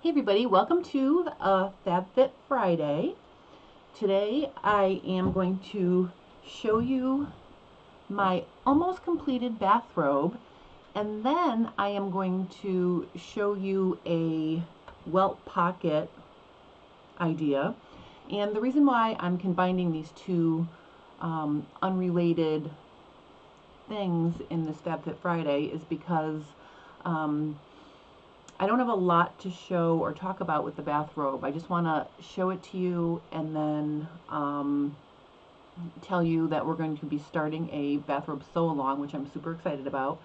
Hey everybody, welcome to Fab Fit Friday. Today I am going to show you my almost completed bathrobe, and then I am going to show you a welt pocket idea. And the reason why I'm combining these two unrelated things in this Fab Fit Friday is because I don't have a lot to show or talk about with the bathrobe. I just want to show it to you and then tell you that we're going to be starting a bathrobe sew along, which I'm super excited about.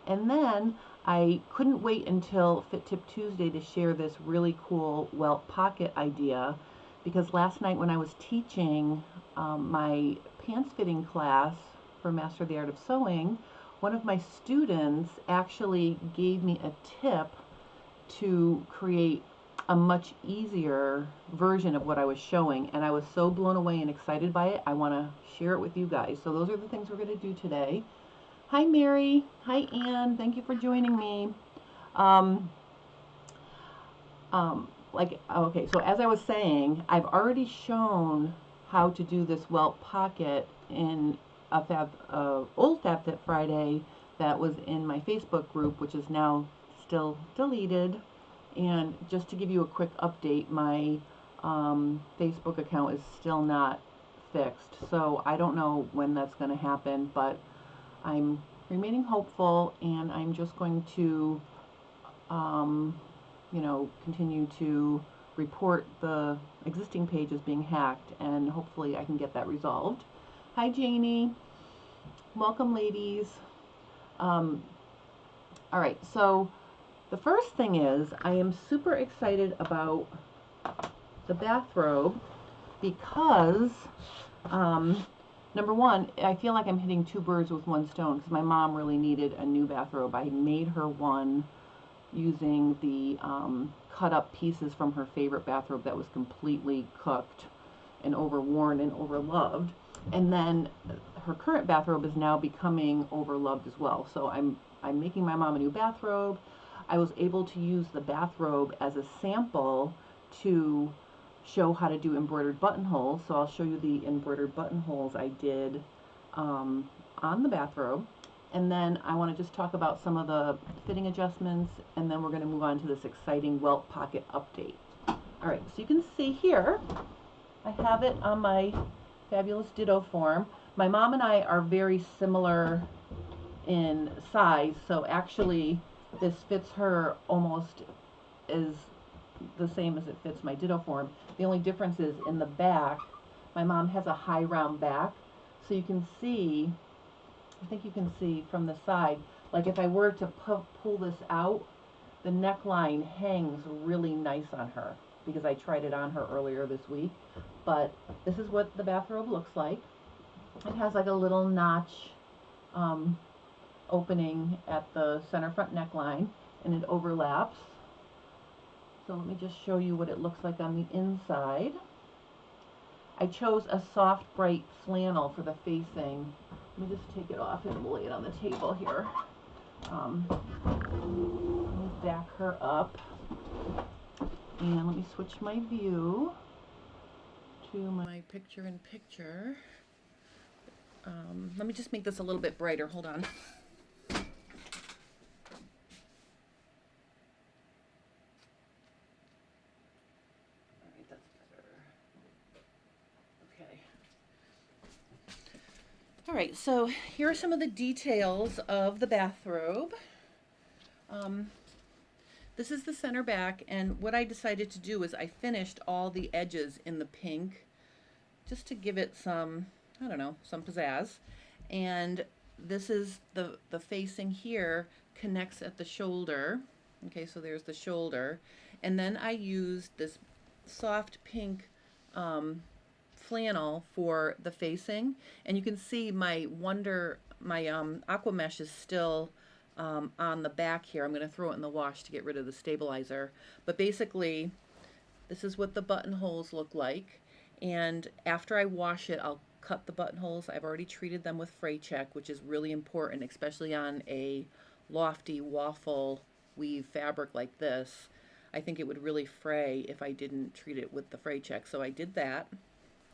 And then I couldn't wait until Fit Tip Tuesday to share this really cool welt pocket idea, because last night when I was teaching my pants fitting class for Master the Art of Sewing, one of my students actually gave me a tip to create a much easier version of what I was showing, and I was so blown away and excited by it. I want to share it with you guys. So those are the things we're going to do today. Hi Mary, hi Ann, thank you for joining me. Okay, so as I was saying, I've already shown how to do this welt pocket in a old Fab Fit Friday that was in my Facebook group, which is now still deleted. And just to give you a quick update, my Facebook account is still not fixed, so I don't know when that's going to happen, but I'm remaining hopeful, and I'm just going to continue to report the existing page as being hacked, and hopefully I can get that resolved. Hi Janie, welcome ladies. All right, so the first thing is I am super excited about the bathrobe because number one, I feel like I'm hitting two birds with one stone, because my mom really needed a new bathrobe. I made her one using the cut up pieces from her favorite bathrobe that was completely cooked and overworn and overloved. And then her current bathrobe is now becoming overloved as well. So I'm making my mom a new bathrobe. I was able to use the bathrobe as a sample to show how to do embroidered buttonholes. So I'll show you the embroidered buttonholes I did on the bathrobe. And then I want to just talk about some of the fitting adjustments, and then we're going to move on to this exciting welt pocket update. All right, so you can see here, I have it on my fabulous ditto form. My mom and I are very similar in size, so actually this fits her almost as the same as it fits my ditto form. The only difference is in the back, my mom has a high round back, so you can see, I think you can see from the side, like if I were to pull this out, the neckline hangs really nice on her, because I tried it on her earlier this week. But this is what the bathrobe looks like. It has like a little notch opening at the center front neckline, and it overlaps. So let me just show you what it looks like on the inside. I chose a soft bright flannel for the facing. Let me just take it off and lay it on the table here. Let me back her up, and let me switch my view to my picture-in-picture. Let me just make this a little bit brighter. Hold on. All right, so here are some of the details of the bathrobe. This is the center back, and what I decided to do is I finished all the edges in the pink just to give it some, I don't know, some pizzazz. And this is the facing here connects at the shoulder. Okay, so there's the shoulder. And then I used this soft pink flannel for the facing, and you can see my aqua mesh is still on the back here. I'm going to throw it in the wash to get rid of the stabilizer, but basically this is what the buttonholes look like, and after I wash it I'll cut the buttonholes. I've already treated them with fray check, which is really important, especially on a lofty waffle weave fabric like this. I think it would really fray if I didn't treat it with the fray check. So I did that.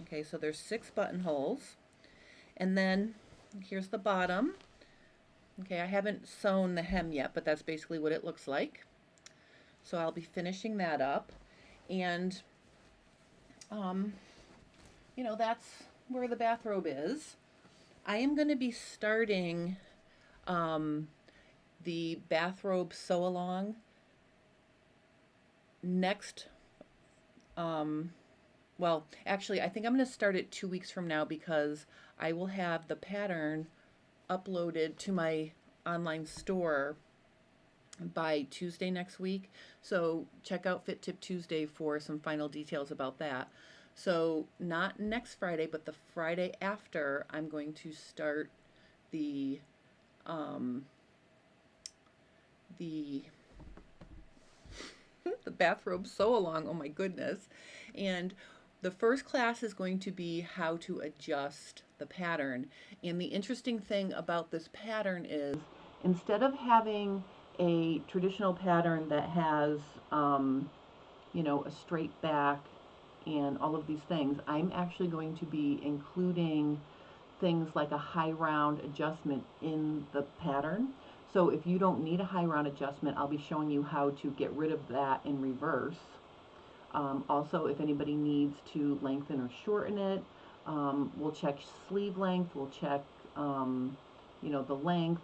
Okay, so there's 6 buttonholes. And then here's the bottom. Okay, I haven't sewn the hem yet, but that's basically what it looks like. So I'll be finishing that up. And, you know, that's where the bathrobe is. I am going to be starting the bathrobe sew along next. Well, actually, I think I'm going to start it 2 weeks from now because I will have the pattern uploaded to my online store by Tuesday next week. So check out Fit Tip Tuesday for some final details about that. So not next Friday, but the Friday after, I'm going to start the the bathrobe sew along. Oh my goodness. And the first class is going to be how to adjust the pattern. And the interesting thing about this pattern is instead of having a traditional pattern that has you know, a straight back and all of these things, I'm actually going to be including things like a high round adjustment in the pattern. So if you don't need a high round adjustment, I'll be showing you how to get rid of that in reverse. Also, if anybody needs to lengthen or shorten it, we'll check sleeve length, we'll check you know, the length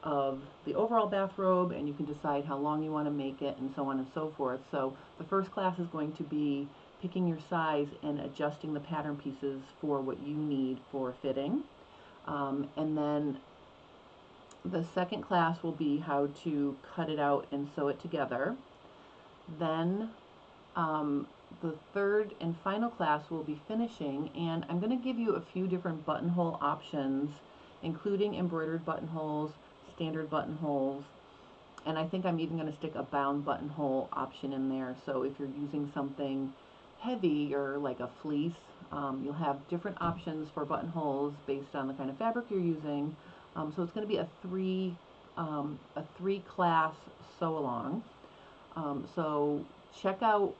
of the overall bathrobe, and you can decide how long you want to make it and so on and so forth. So the first class is going to be picking your size and adjusting the pattern pieces for what you need for fitting. And then the second class will be how to cut it out and sew it together. Then the third and final class will be finishing, and I'm going to give you a few different buttonhole options, including embroidered buttonholes, standard buttonholes, and I think I'm even going to stick a bound buttonhole option in there. So if you're using something heavy or like a fleece, you'll have different options for buttonholes based on the kind of fabric you're using. So it's going to be a three class sew along. So check out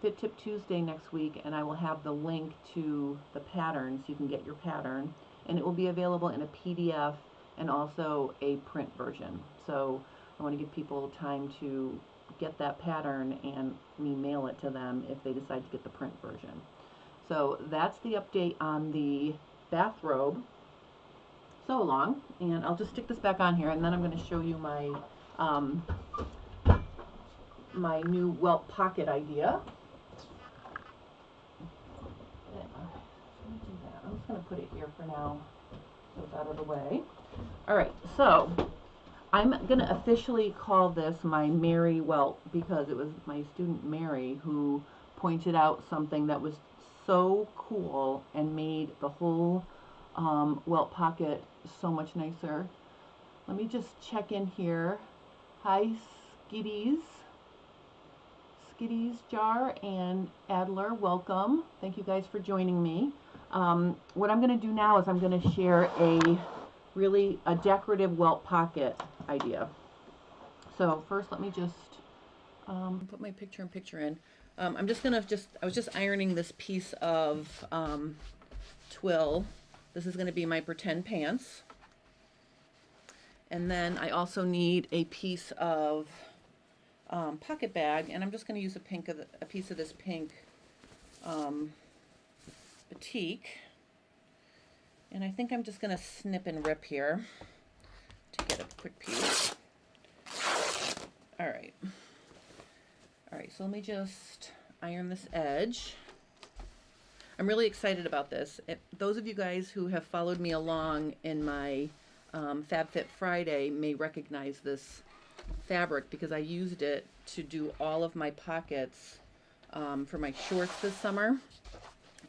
Fit Tip Tuesday next week, and I will have the link to the pattern so you can get your pattern, and it will be available in a PDF and also a print version. So I want to give people time to get that pattern and me mail it to them if they decide to get the print version. So that's the update on the bathrobe sew along, and I'll just stick this back on here, and then I'm going to show you my my new welt pocket idea. I'm just going to put it here for now so it's out of the way. Alright, so I'm going to officially call this my Mary welt because it was my student Mary who pointed out something that was so cool and made the whole welt pocket so much nicer. Let me just check in here. Hi Skitties Jar and Adler, welcome. Thank you guys for joining me. What I'm going to do now is I'm going to share a decorative welt pocket idea. So first let me just put my picture in. I'm just going to I was just ironing this piece of twill. This is going to be my pretend pants. And then I also need a piece of pocket bag, and I'm just going to use a piece of this pink batik, and I think I'm just going to snip and rip here to get a quick piece. Alright, so let me just iron this edge. I'm really excited about this. Those of you guys who have followed me along in my Fab Fit Friday may recognize this fabric because I used it to do all of my pockets for my shorts this summer,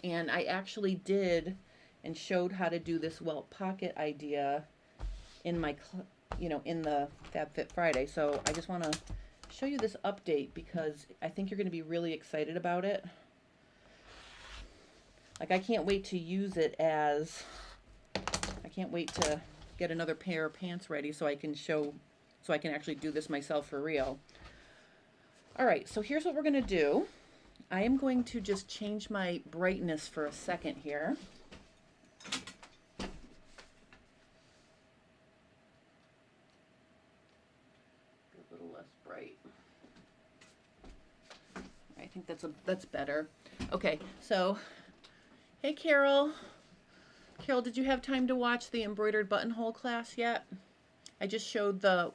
and I actually did and showed how to do this welt pocket idea in my in the Fab Fit Friday. So I just want to show you this update because I think you're going to be really excited about it. Like, I can't wait to use it as I can't wait to get another pair of pants ready so I can actually do this myself for real. All right, so here's what we're going to do. I am going to just change my brightness for a second here. A little less bright. I think that's better. Okay, so hey Carol. Carol, did you have time to watch the embroidered buttonhole class yet? I just showed the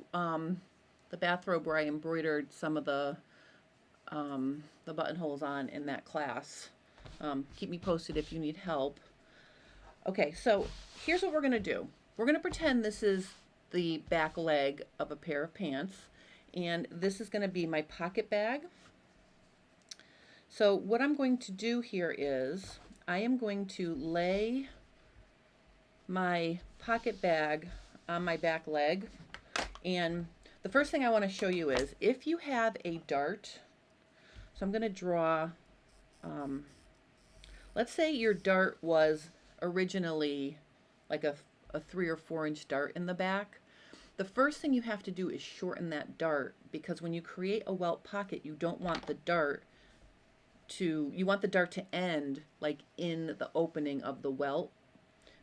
bathrobe where I embroidered some of the buttonholes on in that class. Keep me posted if you need help. Okay, so here's what we're going to do. We're going to pretend this is the back leg of a pair of pants, and this is going to be my pocket bag. So what I'm going to do here is I am going to lay my pocket bag on my back leg, and the first thing I want to show you is if you have a dart, so I'm going to draw, let's say your dart was originally like a 3 or 4 inch dart in the back. The first thing you have to do is shorten that dart, because when you create a welt pocket, you don't want the dart to, you want the dart to end like in the opening of the welt,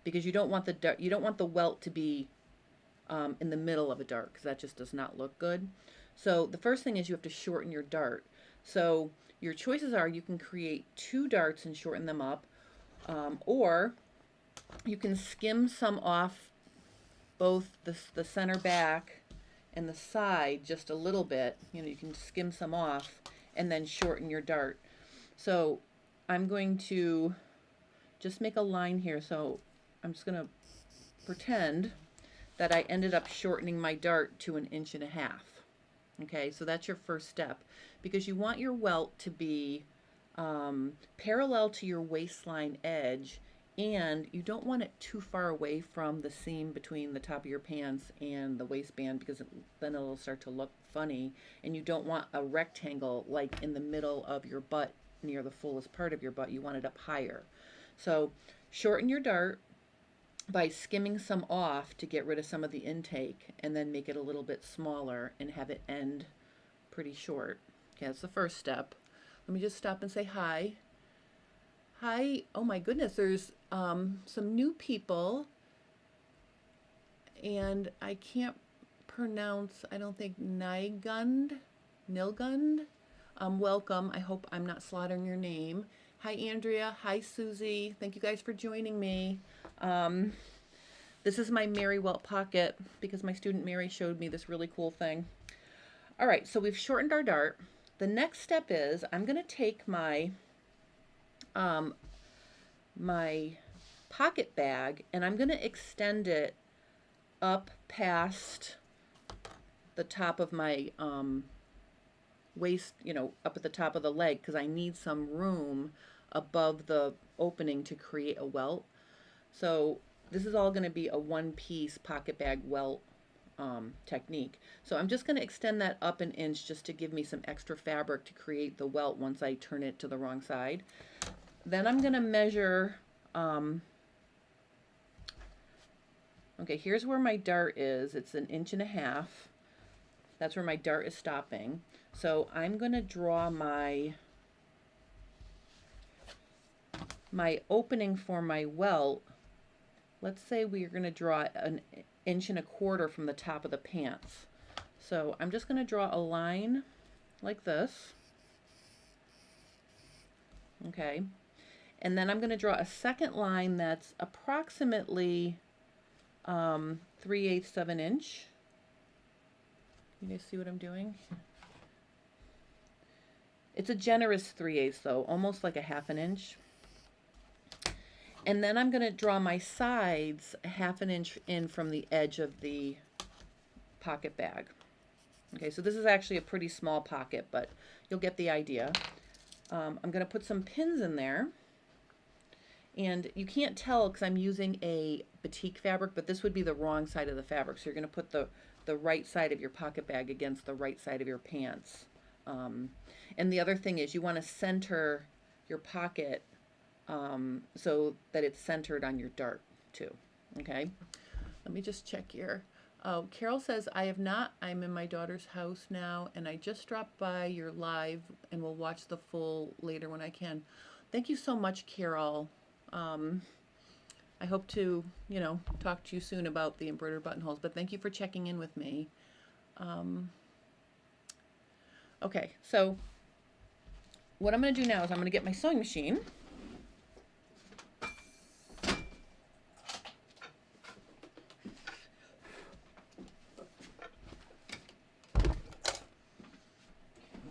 because you don't want the dart, you don't want the welt to be in the middle of a dart, because that just does not look good. So the first thing is you have to shorten your dart. So your choices are you can create 2 darts and shorten them up, or you can skim some off both the center back and the side just a little bit. You know, you can skim some off and then shorten your dart. So I'm going to just make a line here. So I'm just going to pretend that I ended up shortening my dart to 1.5 inches. Okay, so that's your first step, because you want your welt to be parallel to your waistline edge, and you don't want it too far away from the seam between the top of your pants and the waistband, because then it'll start to look funny, and you don't want a rectangle like in the middle of your butt near the fullest part of your butt. You want it up higher. So shorten your dart by skimming some off to get rid of some of the intake, and then make it a little bit smaller and have it end pretty short. Okay, that's the first step. Let me just stop and say hi. Hi. Oh my goodness, there's some new people, and I can't pronounce, I don't think, Nilgund. Welcome. I hope I'm not slaughtering your name. Hi Andrea. Hi Susie. Thank you guys for joining me. This is my Mary Welt pocket, because my student Mary showed me this really cool thing. All right, so we've shortened our dart. The next step is I'm going to take my my pocket bag, and I'm going to extend it up past the top of my waist, you know, up at the top of the leg, because I need some room above the opening to create a welt. So this is all going to be a one-piece pocket bag welt technique. So I'm just going to extend that up 1 inch just to give me some extra fabric to create the welt once I turn it to the wrong side. Then I'm going to measure, okay, here's where my dart is. It's 1.5 inches. That's where my dart is stopping. So I'm going to draw my opening for my welt. Let's say we're going to draw 1.25 inches from the top of the pants. So I'm just going to draw a line like this. Okay. And then I'm going to draw a second line that's approximately 3/8 of an inch. You guys see what I'm doing? It's a generous 3/8 though, almost like a 1/2 inch. And then I'm going to draw my sides 1/2 inch in from the edge of the pocket bag. Okay, so this is actually a pretty small pocket, but you'll get the idea. I'm going to put some pins in there. And you can't tell because I'm using a batik fabric, but this would be the wrong side of the fabric. So you're going to put the right side of your pocket bag against the right side of your pants. And the other thing is you want to center your pocket so that it's centered on your dart too. Okay, let me just check here. Oh, Carol says, I have not. I'm in my daughter's house now, and I just dropped by your live and will watch the full later when I can. Thank you so much, Carol. I hope to, talk to you soon about the embroidered buttonholes, but thank you for checking in with me. Okay, so what I'm going to do now is I'm going to get my sewing machine.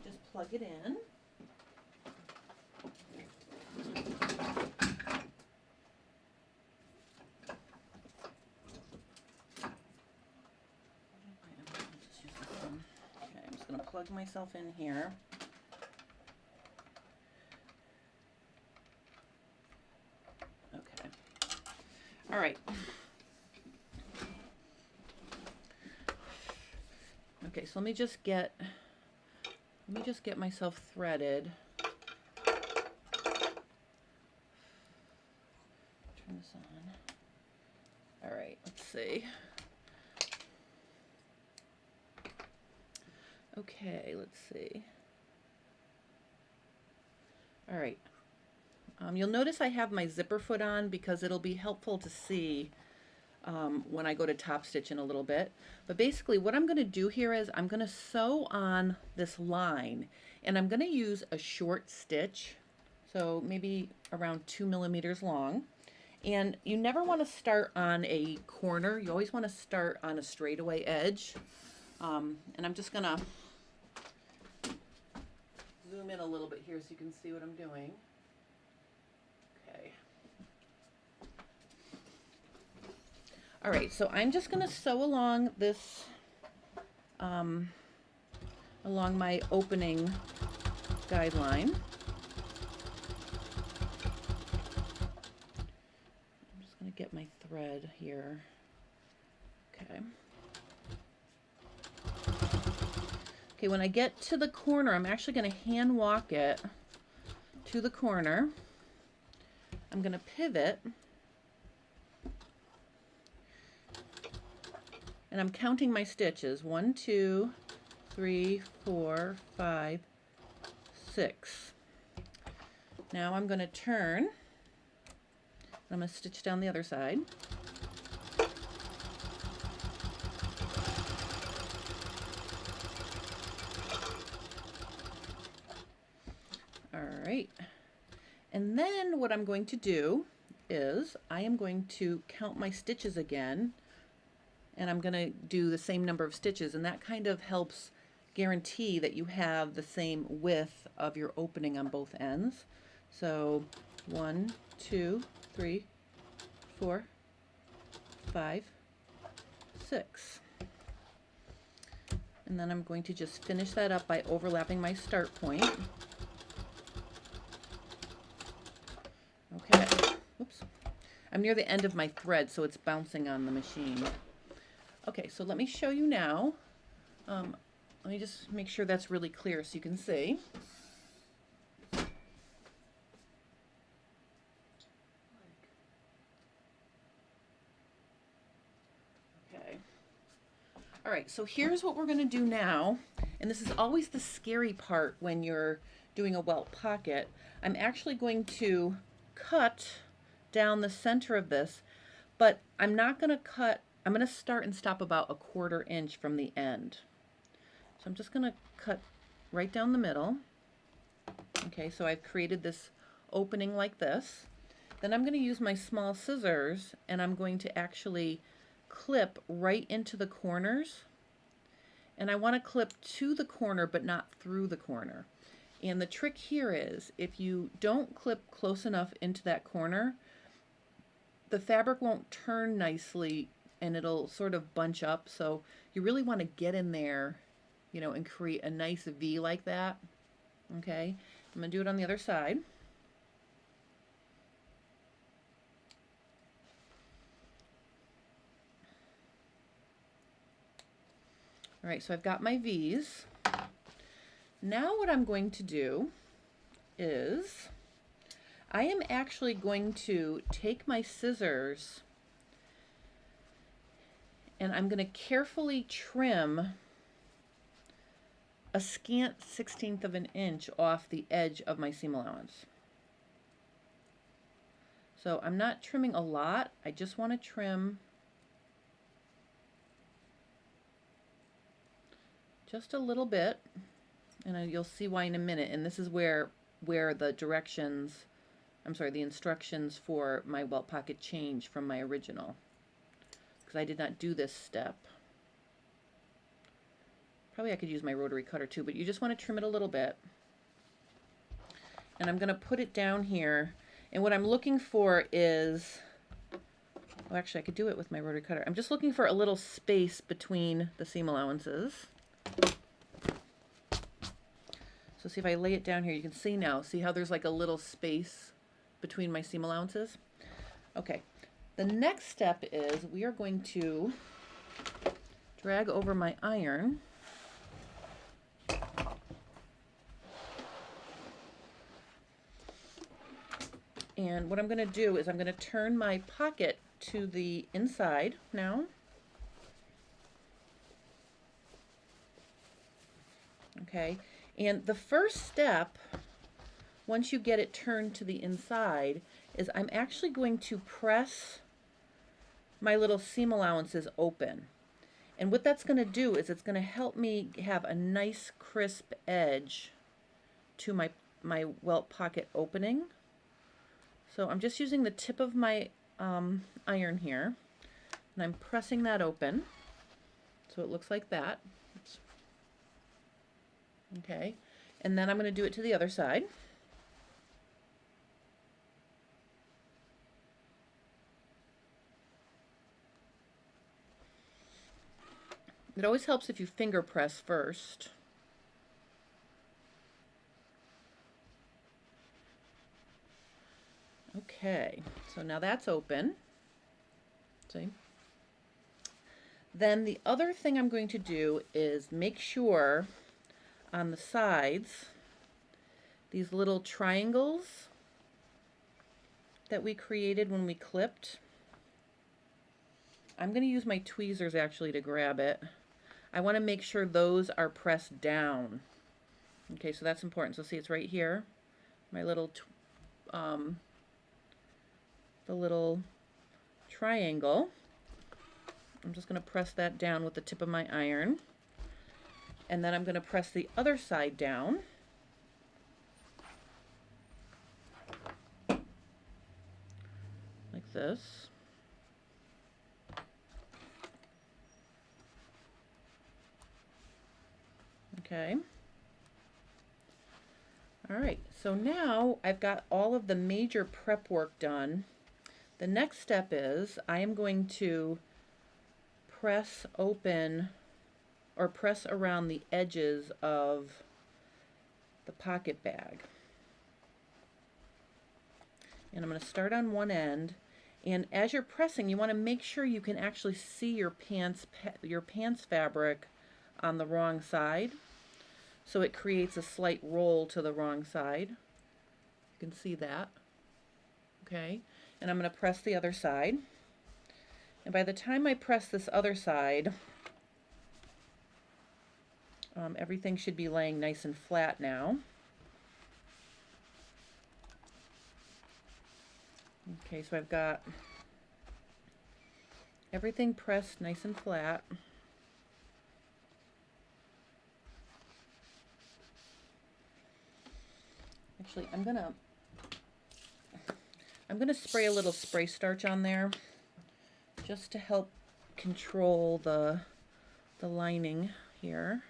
Just plug it in. Plug myself in here. Okay. All right. Okay, so let me just get myself threaded. Turn this on. All right, let's see. Okay, let's see. All right. You'll notice I have my zipper foot on because it'll be helpful to see when I go to top stitch in a little bit. But basically what I'm going to do here is I'm going to sew on this line, and I'm going to use a short stitch, so maybe around 2 millimeters long. And you never want to start on a corner. You always want to start on a straightaway edge. And I'm just going to zoom in a little bit here so you can see what I'm doing. Okay. All right, so I'm just going to sew along this, along my opening guideline. I'm just going to get my thread here. Okay. Okay, when I get to the corner, I'm actually going to hand walk it to the corner. I'm going to pivot, and I'm counting my stitches. 1, 2, 3, 4, 5, 6. Now I'm going to turn. I'm going to stitch down the other side. Right. And then what I'm going to do is I am going to count my stitches again, and I'm going to do the same number of stitches, and that kind of helps guarantee that you have the same width of your opening on both ends. So 1, 2, 3, 4, 5, 6. And then I'm going to just finish that up by overlapping my start point. Okay, oops. I'm near the end of my thread, so it's bouncing on the machine. Okay, so let me show you now. Let me just make sure that's really clear so you can see. Okay. All right, so here's what we're going to do now, and this is always the scary part when you're doing a welt pocket. I'm actually going to cut down the center of this, but I'm not going to cut. I'm going to start and stop about 1/4 inch from the end. So I'm just going to cut right down the middle. Okay, so I've created this opening like this. Then I'm going to use my small scissors, and I'm going to actually clip right into the corners. And I want to clip to the corner but not through the corner. And the trick here is, if you don't clip close enough into that corner, the fabric won't turn nicely and it'll sort of bunch up. So you really want to get in there, and create a nice V like that. Okay, I'm going to do it on the other side. All right, so I've got my V's. Now what I'm going to do is I am actually going to take my scissors And I'm going to carefully trim a scant 1/16 of an inch off the edge of my seam allowance. So I'm not trimming a lot, I just want to trim just a little bit, and you'll see why in a minute. And this is where the directions, I'm sorry, the instructions for my welt pocket change from my original, because I did not do this step. Probably I could use my rotary cutter too, but you just want to trim it a little bit. And I'm going to put it down here. And what I'm looking for is, well, actually I could do it with my rotary cutter. I'm just looking for a little space between the seam allowances. So see if I lay it down here, you can see now, see how there's like a little space between my seam allowances? Okay, the next step is we are going to drag over my iron. And what I'm going to do is I'm going to turn my pocket to the inside now. Okay, and the first step, once you get it turned to the inside, is I'm actually going to press my little seam allowances open. And what that's going to do is it's going to help me have a nice crisp edge to my welt pocket opening. So I'm just using the tip of my iron here, and I'm pressing that open so it looks like that. Oops. Okay, and then I'm going to do it to the other side. It always helps if you finger press first. Okay, so now that's open. See? Then the other thing I'm going to do is make sure on the sides, these little triangles that we created when we clipped, I'm going to use my tweezers actually to grab it. I want to make sure those are pressed down. Okay, so that's important. So see, it's right here, my little the little triangle. I'm just going to press that down with the tip of my iron, and then I'm going to press the other side down. Like this. Okay. All right, so now I've got all of the major prep work done. The next step is I am going to press open or press around the edges of the pocket bag. And I'm going to start on one end, and as you're pressing, you want to make sure you can actually see your pants fabric on the wrong side, so it creates a slight roll to the wrong side. You can see that. Okay, and I'm going to press the other side, and by the time I press this other side, everything should be laying nice and flat now. Okay, so I've got everything pressed nice and flat. Actually, I'm gonna spray a little spray starch on there just to help control the lining here.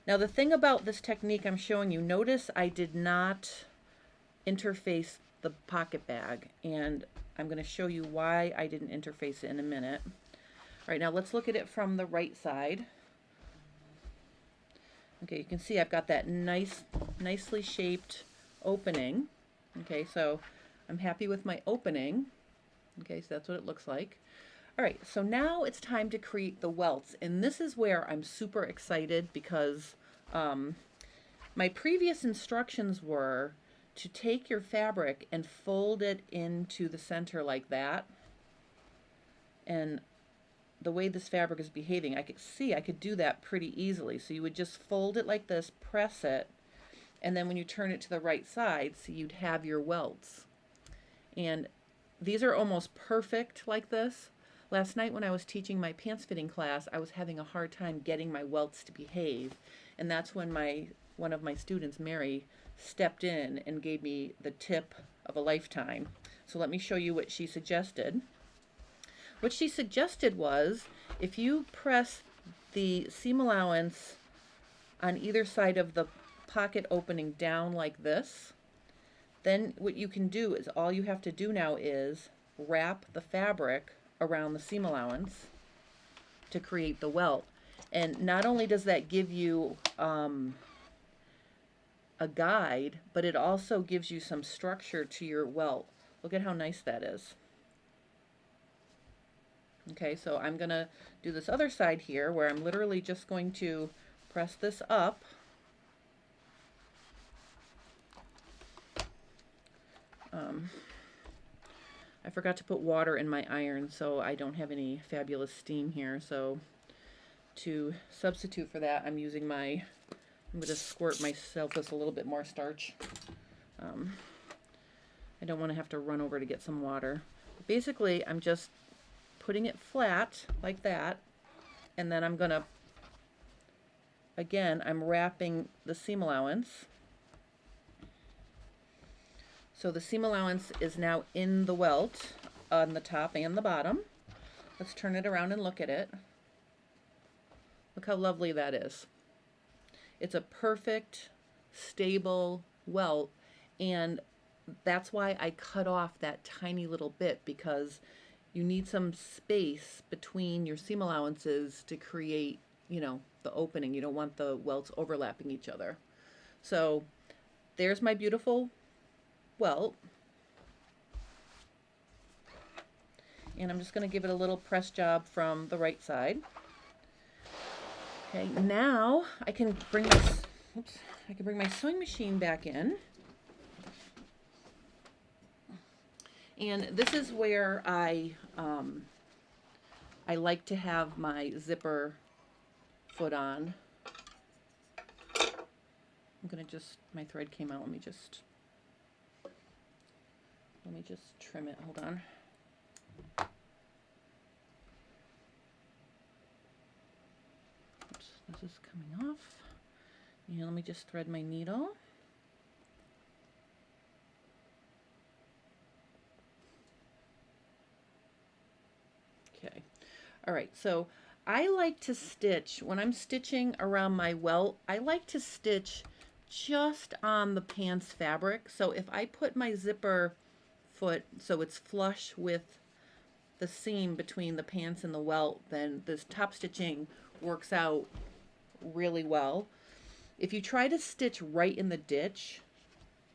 Now the thing about this technique I'm showing you, notice I did not interface the pocket bag, and I'm going to show you why I didn't interface it in a minute. All right, now let's look at it from the right side. Okay, you can see I've got that nicely shaped opening. Okay, so I'm happy with my opening. Okay, so that's what it looks like. All right, so now it's time to create the welts, and this is where I'm super excited because my previous instructions were to take your fabric and fold it into the center like that. And the way this fabric is behaving, I could see I could do that pretty easily. So you would just fold it like this, press it, and then when you turn it to the right side, so you'd have your welts. And these are almost perfect like this. Last night when I was teaching my pants fitting class, I was having a hard time getting my welts to behave. And that's when one of my students, Mary, stepped in and gave me the tip of a lifetime. So let me show you what she suggested. What she suggested was, if you press the seam allowance on either side of the pocket opening down like this, then what you can do is, all you have to do now is wrap the fabric around the seam allowance to create the welt. And not only does that give you a guide, but it also gives you some structure to your welt. Look at how nice that is. Okay, so I'm gonna do this other side here where I'm literally just going to press this up. I forgot to put water in my iron, so I don't have any fabulous steam here. So to substitute for that, I'm using I'm going to squirt myself with a little bit more starch. I don't want to have to run over to get some water. Basically, I'm just putting it flat like that, and then I'm going to, again, I'm wrapping the seam allowance. So the seam allowance is now in the welt on the top and the bottom. Let's turn it around and look at it. Look how lovely that is. It's a perfect, stable welt, and that's why I cut off that tiny little bit, because you need some space between your seam allowances to create, you know, the opening. You don't want the welts overlapping each other. So there's my beautiful welt. And I'm just going to give it a little press job from the right side. Okay, now I can bring my sewing machine back in. And this is where I like to have my zipper foot on. I'm gonna my thread came out. Let me just trim it. Hold on. Oops, this is coming off. And let me just thread my needle. Okay. All right, so I like to stitch, when I'm stitching around my welt, I like to stitch just on the pants fabric. So if I put my zipper foot so it's flush with the seam between the pants and the welt, then this top stitching works out really well. If you try to stitch right in the ditch,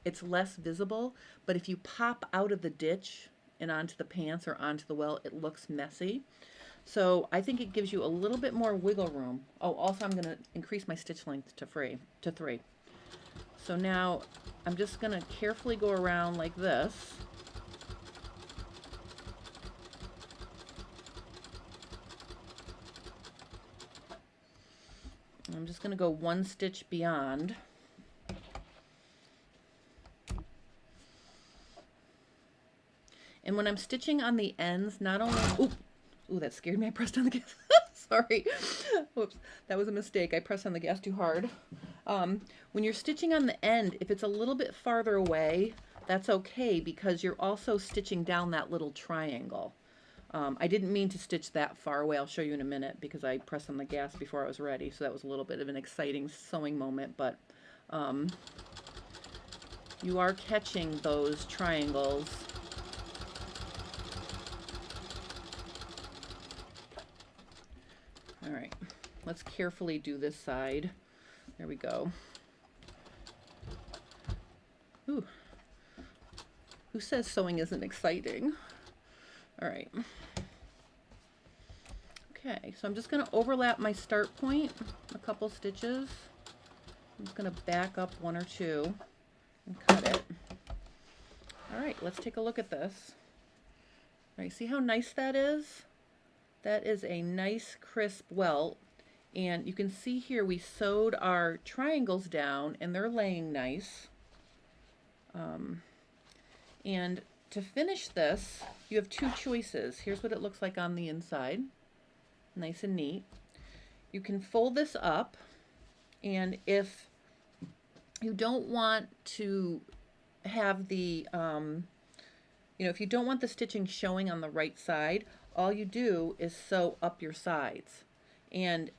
it's less visible, but if you pop out of the ditch and onto the pants or onto the welt, it looks messy. So I think it gives you a little bit more wiggle room. Oh, also I'm going to increase my stitch length to 3. So now I'm just going to carefully go around like this. I'm just going to go one stitch beyond. And when I'm stitching on the ends, not only... Ooh, that scared me. I pressed on the gas. Sorry. Whoops. That was a mistake. I pressed on the gas too hard. When you're stitching on the end, if it's a little bit farther away, that's okay, because you're also stitching down that little triangle. I didn't mean to stitch that far away. I'll show you in a minute, because I pressed on the gas before I was ready. So that was a little bit of an exciting sewing moment, but you are catching those triangles. All right, let's carefully do this side. There we go. Ooh. Who says sewing isn't exciting? All right. Okay, so I'm just going to overlap my start point a couple stitches. I'm just going to back up 1 or 2 and cut it. All right, let's take a look at this. All right, see how nice that is? That is a nice crisp welt. And you can see here we sewed our triangles down and they're laying nice. And to finish this, you have two choices. Here's what it looks like on the inside. Nice and neat. You can fold this up, and if you don't want to have the, if you don't want the stitching showing on the right side, all you do is sew up your sides. And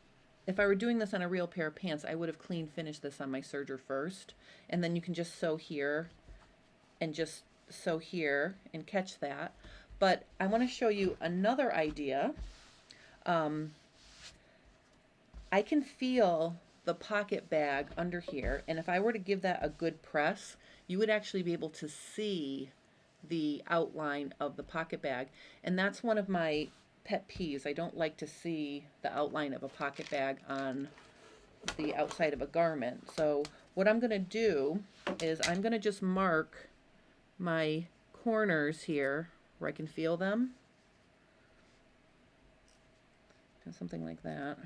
if I were doing this on a real pair of pants, I would have clean finished this on my serger first, and then you can just sew here and just sew here and catch that. But I want to show you another idea. I can feel the pocket bag under here, and if I were to give that a good press, you would actually be able to see the outline of the pocket bag. And that's one of my pet peeves. I don't like to see the outline of a pocket bag on the outside of a garment. So what I'm going to do is I'm going to just mark my corners here where I can feel them. Something like that.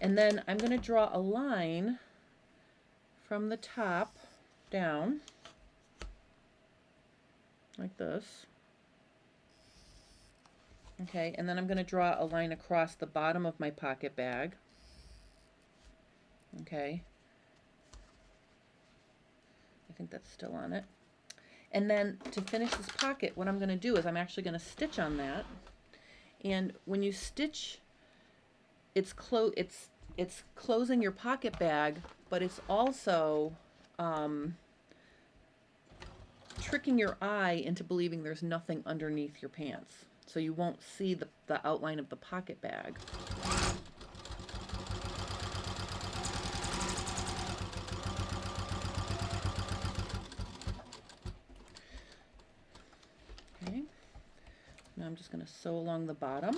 And then I'm going to draw a line from the top down like this. Okay, and then I'm going to draw a line across the bottom of my pocket bag. Okay. I think that's still on it. And then to finish this pocket, what I'm going to do is I'm actually going to stitch on that. And when you stitch, it's closing your pocket bag, but it's also tricking your eye into believing there's nothing underneath your pants. So you won't see the outline of the pocket bag. Okay. Now I'm just going to sew along the bottom.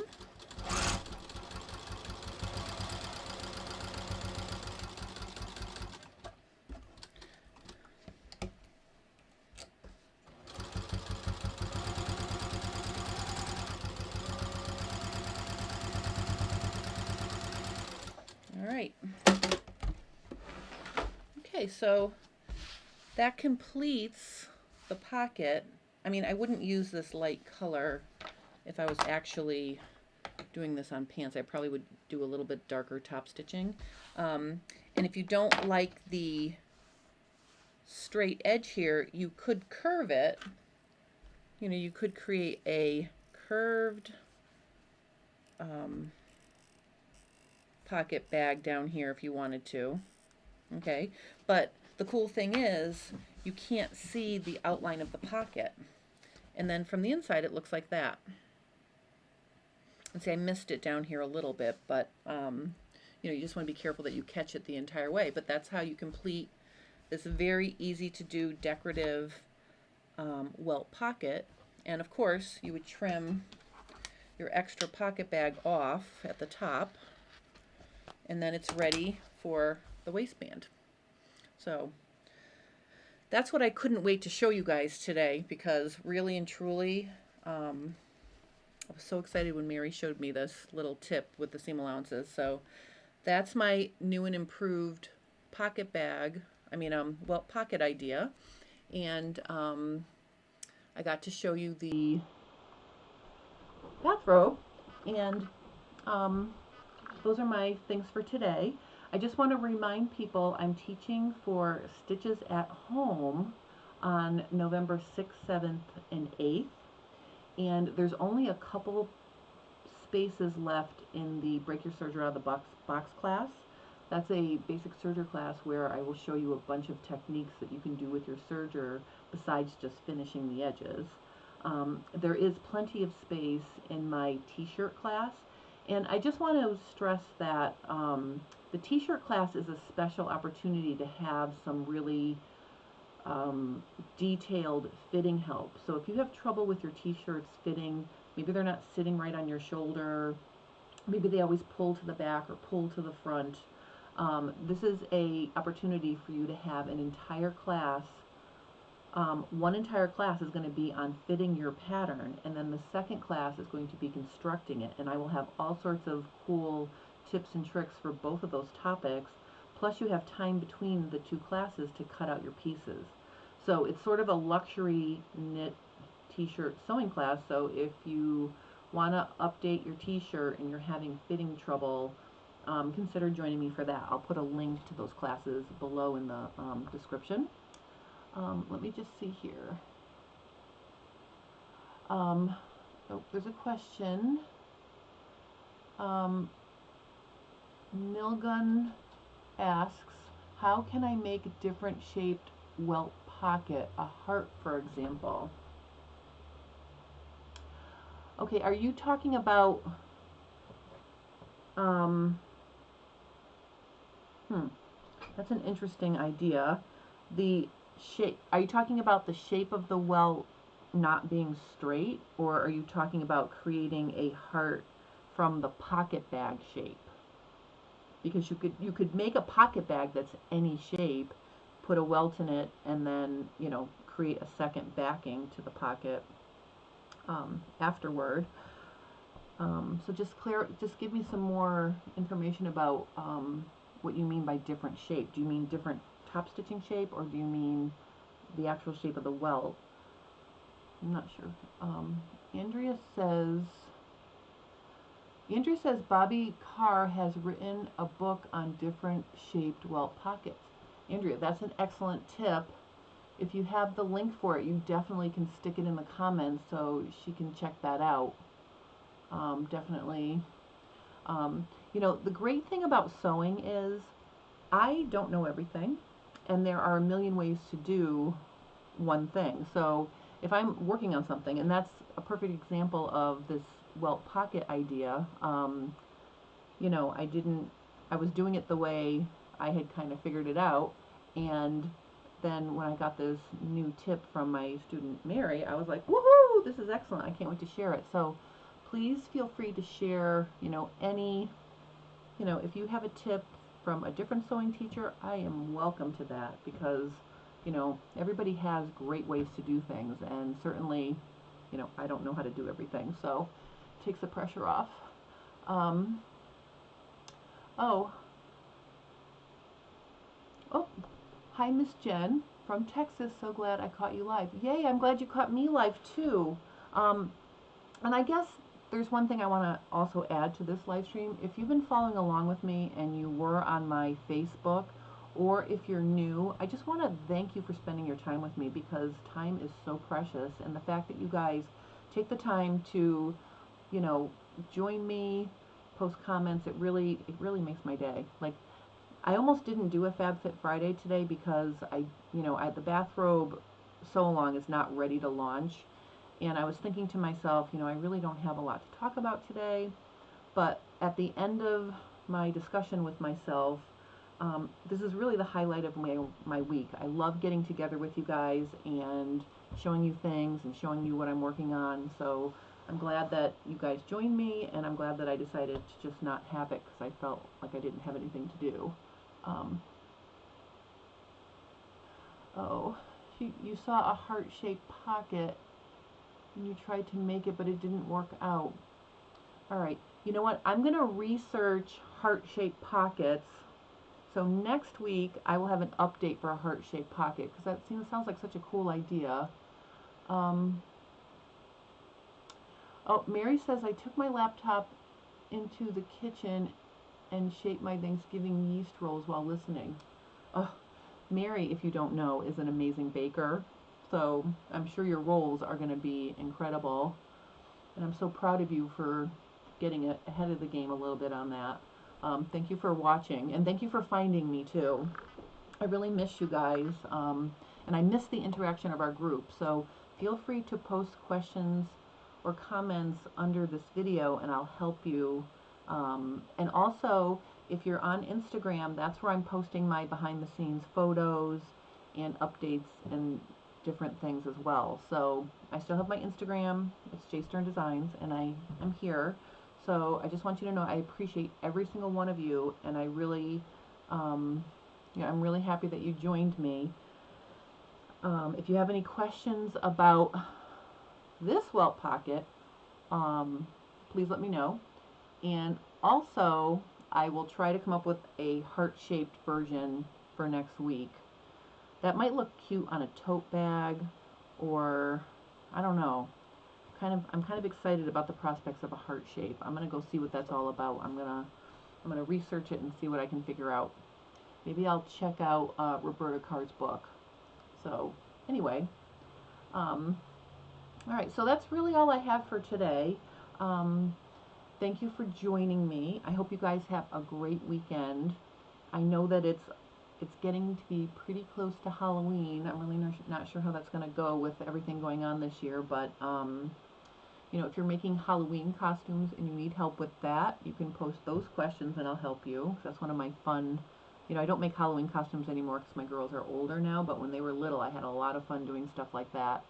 All right. Okay, so that completes the pocket. I mean, I wouldn't use this light color if I was actually doing this on pants. I probably would do a little bit darker top stitching. And if you don't like the straight edge here, you could curve it. You know, you could create a curved pocket bag down here if you wanted to. Okay, but the cool thing is you can't see the outline of the pocket. And then from the inside it looks like that. And see, I missed it down here a little bit, but you just want to be careful that you catch it the entire way. But that's how you complete this very easy to do decorative welt pocket. And of course you would trim your extra pocket bag off at the top, and then it's ready for the waistband. So that's what I couldn't wait to show you guys today, because really and truly I was so excited when Mary showed me this little tip with the seam allowances. So that's my new and improved pocket bag, welt pocket idea. And I got to show you the bathrobe, and those are my things for today. I just want to remind people I'm teaching for Stitches at Home on November 6th, 7th, and 8th. And there's only a couple spaces left in the Break Your Serger Out of the Box class. That's a basic serger class where I will show you a bunch of techniques that you can do with your serger besides just finishing the edges. There is plenty of space in my t-shirt class. And I just want to stress that the t-shirt class is a special opportunity to have some really detailed fitting help. So if you have trouble with your t-shirts fitting, maybe they're not sitting right on your shoulder, maybe they always pull to the back or pull to the front, this is a opportunity for you to have an entire class one entire class is going to be on fitting your pattern, and then the second class is going to be constructing it, and I will have all sorts of cool tips and tricks for both of those topics, plus you have time between the two classes to cut out your pieces. So it's sort of a luxury knit t-shirt sewing class, so if you want to update your t-shirt and you're having fitting trouble, consider joining me for that. I'll put a link to those classes below in the description. Let me just see here. Oh, there's a question. Milgun asks, how can I make a different shaped welt pocket, a heart for example? Okay, are you talking about, that's an interesting idea. The shape, are you talking about the shape of the welt not being straight, or are you talking about creating a heart from the pocket bag shape? Because you could make a pocket bag that's any shape, put a welt in it, and then, you know, create a second backing to the pocket afterward. So just give me some more information about what you mean by different shape. Do you mean different top stitching shape, or do you mean the actual shape of the welt? I'm not sure. Andrea says Bobby Carr has written a book on different shaped welt pockets. Andrea, that's an excellent tip. If you have the link for it, you definitely can stick it in the comments so she can check that out. Definitely. You know, the great thing about sewing is I don't know everything, and there are a million ways to do one thing. So if I'm working on something, and that's a perfect example of this welt pocket idea, you know, I was doing it the way I had kind of figured it out, and then when I got this new tip from my student Mary, I was like, woohoo, this is excellent, I can't wait to share it. So please feel free to share, you know, if you have a tip from a different sewing teacher, I am welcome to that, because, you know, everybody has great ways to do things, and certainly, you know, I don't know how to do everything, so it takes the pressure off. Oh, hi Miss Jen from Texas, so glad I caught you live. Yay, I'm glad you caught me live too. And I guess there's one thing I want to also add to this live stream. If you've been following along with me and you were on my Facebook, or if you're new, I just want to thank you for spending your time with me, because time is so precious, and the fact that you guys take the time to, you know, join me, post comments, it really makes my day. Like, I almost didn't do a Fab Fit Friday today because the bathrobe sew along is not ready to launch. And I was thinking to myself, you know, I really don't have a lot to talk about today. But at the end of my discussion with myself, this is really the highlight of my week. I love getting together with you guys and showing you things and showing you what I'm working on. So I'm glad that you guys joined me, and I'm glad that I decided to just not have it because I felt like I didn't have anything to do. You saw a heart-shaped pocket and you tried to make it, but it didn't work out. All right, you know what? I'm going to research heart-shaped pockets. So next week, I will have an update for a heart-shaped pocket, because that sounds like such a cool idea. Oh, Mary says, I took my laptop into the kitchen and shaped my Thanksgiving yeast rolls while listening. Oh, Mary, if you don't know, is an amazing baker. So I'm sure your rolls are going to be incredible. And I'm so proud of you for getting ahead of the game a little bit on that. Thank you for watching, and thank you for finding me too. I really miss you guys, and I miss the interaction of our group. So feel free to post questions or comments under this video, and I'll help you. And also, if you're on Instagram, that's where I'm posting my behind-the-scenes photos and updates and different things as well. So I still have my Instagram. It's J Stern Designs, and I'm here. So I just want you to know I appreciate every single one of you, and I really, I'm really happy that you joined me. If you have any questions about this welt pocket, please let me know. And also, I will try to come up with a heart-shaped version for next week. That might look cute on a tote bag, or I don't know. I'm kind of excited about the prospects of a heart shape. I'm gonna go see what that's all about. I'm gonna research it and see what I can figure out. Maybe I'll check out Roberta Carr's book. So anyway, all right. So that's really all I have for today. Thank you for joining me. I hope you guys have a great weekend. I know that it's getting to be pretty close to Halloween. I'm really not sure how that's going to go with everything going on this year, but you know, if you're making Halloween costumes and you need help with that, you can post those questions and I'll help you. That's one of my fun, you know, I don't make Halloween costumes anymore because my girls are older now, but when they were little, I had a lot of fun doing stuff like that.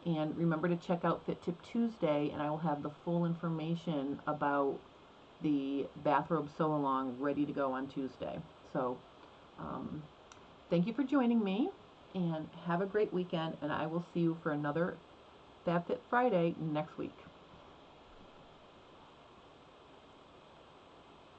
And remember to check out Fit Tip Tuesday, and I will have the full information about the bathrobe sew-along ready to go on Tuesday. So thank you for joining me, and have a great weekend, and I will see you for another Fab Fit Friday next week.